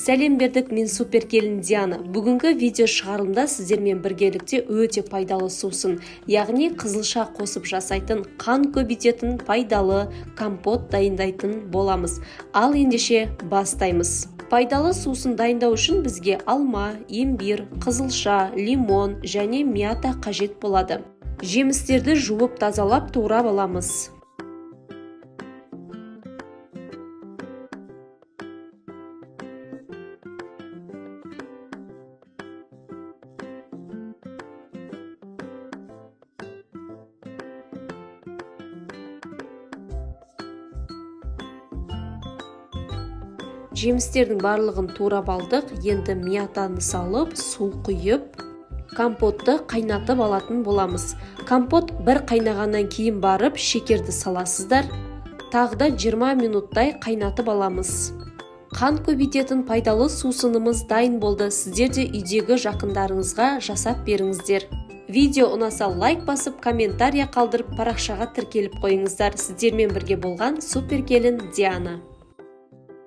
Сәлем бердік, мен супер келін Диана. Бүгінгі видео шығарылымда сіздермен біргелікте өте пайдалы сусын, яғни қызылша қосып жасайтын, қан көбейтетін пайдалы компот дайындайтын боламыз. Ал ендеше бастаймыз. Пайдалы сусын дайындау үшін бізге алма, имбир, қызылша, лимон және мята қажет болады. Жемістерді жуып тазалап турап аламыз. Жемістердің барлығын турап алдық. Енді мятаны салып, су құйып, компотты қайнатып алатын боламыз. Компот бір қайнағаннан кейін барып, шекерді саласыздар. Тағда 20 минуттай қайнатып аламыз. Қан көбейтетін пайдалы сусынымыз дайын болды. Сіздер де үйдегі жақындарыңызға жасап беріңіздер. Видео ұнаса лайк басып, комментария қалдырып, парақшаға тіркеліп қойыңыздар. Сіздермен бірге болған супер келін Диана.